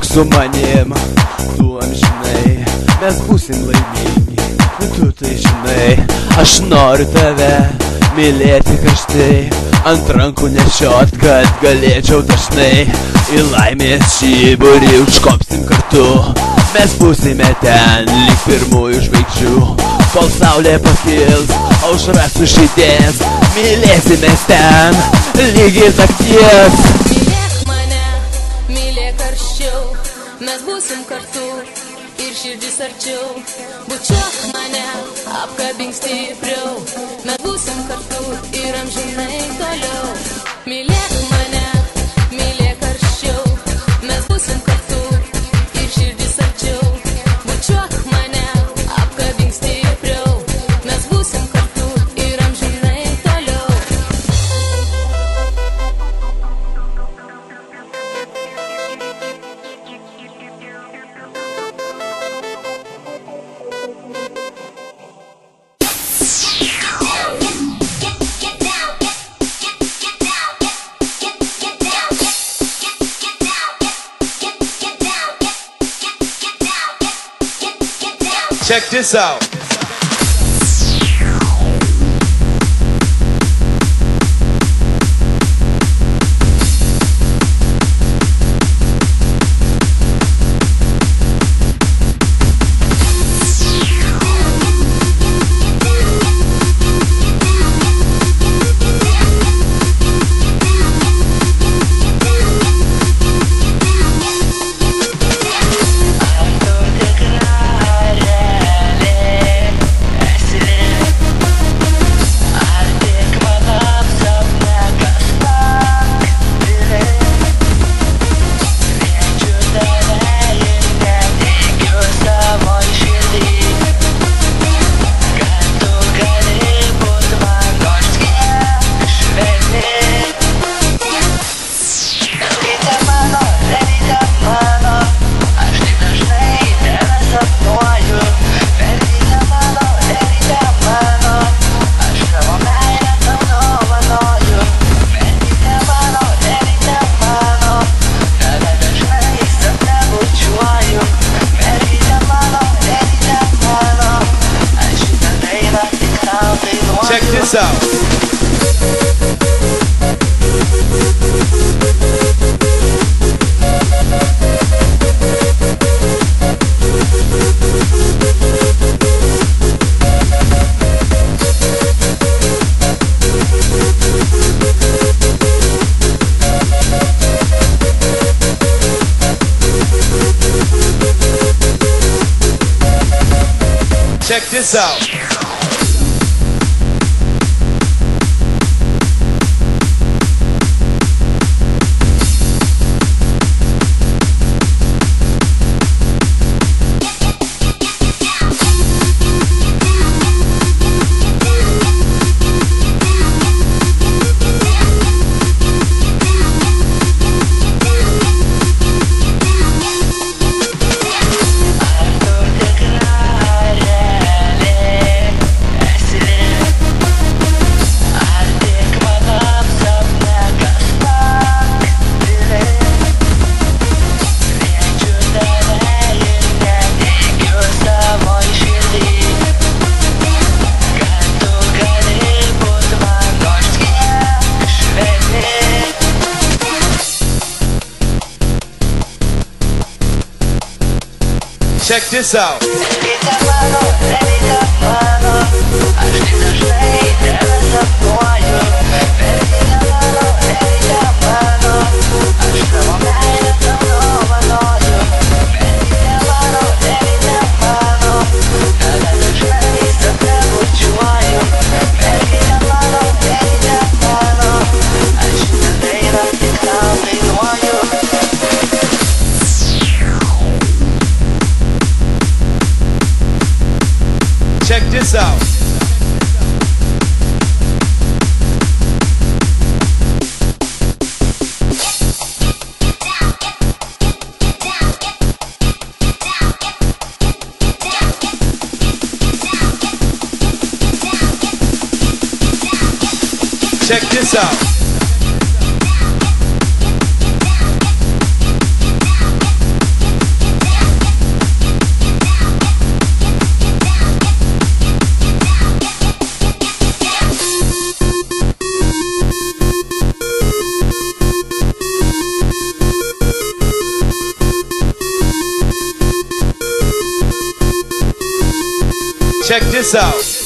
su manim, tu amžinai, mes būsim laimingi, tu tai žinai. Aš noriu tave mylėti karštai, ant rankų nešiot, kad galėčiau dažnai. Į laimės žiburį užkopsim kartu, mes būsime ten lyg pirmųjų žvaigždžių. Kol saulė pakils, aušra sužydės, mylėsimės ten lygiai nakties. Mylėk mane, mylėk karščiau, mes būsim kartu ir širdis arčiau. Bučiuok mane, apkabink stipriau, mes būsim kartu ir amžinai toliau. Mylėk mane, mylėk karščiau, mes būsim kartu ir širdis arčiau. Bučiuok mane, apkabink stipriau, mes būsim kartu ir amžinai toliau. Check this out. Check this out. Check this out. Check this out. Check this out. Check this out. Check this out.